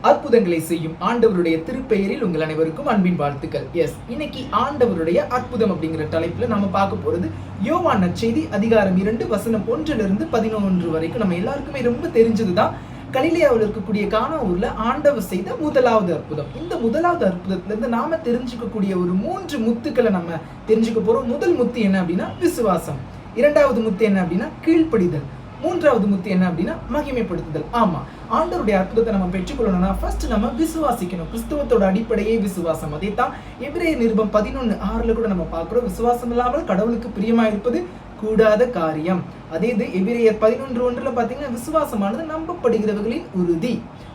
அற்புதங்களை செய்யும் ஆண்டவருடைய திருப்பெயரில் உங்கள் அனைவருக்கும் அன்பின் வாழ்த்துக்கள். இன்னைக்கு ஆண்டவருடைய அற்புதம் அப்படிங்கிற தலைப்புல நம்ம பார்க்க போறது யோவான் நற்செய்தி அதிகாரம் 2 வசனம் 1 - 11 வரைக்கும் நம்ம எல்லாருக்குமே ரொம்ப தெரிஞ்சதுதான். கலிலேயாவில் இருக்கக்கூடிய கானா ஊர்ல ஆண்டவர் செய்த முதலாவது அற்புதம். இந்த முதலாவது அற்புதத்துல இருந்து நாம தெரிஞ்சுக்கக்கூடிய ஒரு 3 முத்துக்களை நம்ம தெரிஞ்சுக்க போறோம். முதல் முத்து என்ன அப்படின்னா விசுவாசம். இரண்டாவது முத்து என்ன அப்படின்னா கீழ்ப்படிதல். மூன்றாவது முத்து என்ன அப்படின்னா மகிமைப்படுத்துதல். ஆமா, ஆண்டவருடைய அற்புதத்தை நம்ம பெற்றுக்கொள்ளணும்னா ஃபர்ஸ்ட் நம்ம விசுவாசிக்கணும். கிறிஸ்துவத்தோட அடிப்படையே விசுவாசம். அதே தான் எபிரேயர் நிருபம் 11:6 கூட நம்ம பார்க்கிறோம். விசுவாசம் இல்லாமல் கடவுளுக்கு பிரியமா இருப்பது கூடாத காரியம். அதே இது எபிரேயர் 11:1 பாத்தீங்கன்னா விசுவாசமானது நம்பப்படுகிறவர்களின் உறுதி.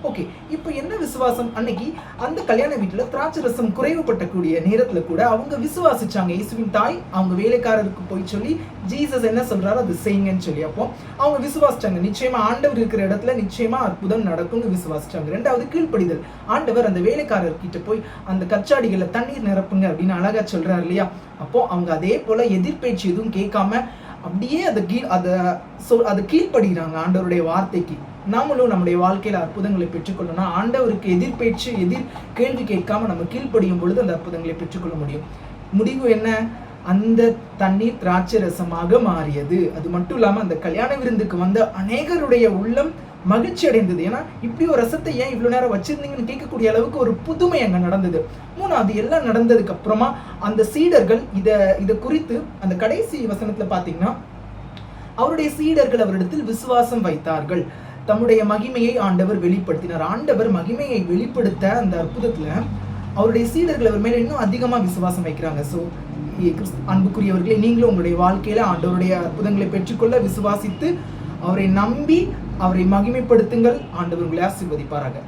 ஓகே, இப்போ என்ன விசுவாசம்? அன்னைக்கு அந்த கல்யாண வீட்டுல திராட்சை ரசம் குறைவுபட்டக்கூடிய நேரத்துல கூட அவங்க விசுவாசிச்சாங்க. இயேசுவின் தாய் அவங்க வேலைக்காரருக்கு போய் சொல்லி ஜீசஸ் என்ன சொல்றாரோ அது செய்யுங்கன்னு சொல்லி அப்போ அவங்க விசுவாசிச்சாங்க. நிச்சயமா ஆண்டவர் இருக்கிற இடத்துல நிச்சயமா அற்புதம் நடக்கும்னு விசுவாசிச்சாங்க. ரெண்டாவது கீழ்ப்படிதல். ஆண்டவர் அந்த வேலைக்காரர்கிட்ட போய் அந்த கச்சாடிகளை தண்ணீர் நிரப்புங்க அப்படின்னு அழகா சொல்றாரு இல்லையா? அப்போ அவங்க அதே போல எதிர்பேச்சு எதுவும் கேட்காம அப்படியே அதை கீழ்ப்படுகிறாங்க ஆண்டவருடைய வார்த்தைக்கு. நாமளும் நம்முடைய வாழ்க்கையில அற்புதங்களை பெற்றுக்கொள்ளணும். ஆண்டவருக்கு எதிர்பேச்சு எதிர் கேள்வி கேட்காம நம்ம கீழ்ப்படியும் பொழுது அந்த அற்புதங்களை பெற்றுக்கொள்ள முடியும். முடிவு என்ன? அந்த தண்ணீர் திராட்சை ரசமாக மாறியது. அது மட்டும் இல்லாம அந்த கல்யாண விருந்துக்கு வந்த அநேகருடைய உள்ளம் மகிழ்ச்சி அடைந்தது. ஏன்னா இப்படி ஒரு ரசத்தை ஏன் இவ்வளவு நேரம் வச்சிருந்தீங்கன்னு கேட்கக்கூடிய அளவுக்கு ஒரு புதுமை அங்க நடந்தது. மூணாவது, எல்லாம் நடந்ததுக்கு அப்புறமா அந்த சீடர்கள் இத குறித்து அந்த கடைசி வசனத்துல பாத்தீங்கன்னா அவருடைய சீடர்கள் அவரிடத்தில் விசுவாசம் வைத்தார்கள். தம்முடைய மகிமையை ஆண்டவர் வெளிப்படுத்தினார். ஆண்டவர் மகிமையை வெளிப்படுத்த அந்த அற்புதத்துல அவருடைய சீடர்கள் அவர் மேல இன்னும் அதிகமா விசுவாசம் வைக்கிறாங்க. ஸோ அன்புக்குரியவர்களே, நீங்களும் உங்களுடைய வாழ்க்கையில ஆண்டவருடைய அற்புதங்களை பெற்றுக்கொள்ள விசுவாசித்து அவரை நம்பி அவரை மகிமைப்படுத்துங்கள். ஆண்டவர் உங்களை ஆசீர்வதிப்பாராக.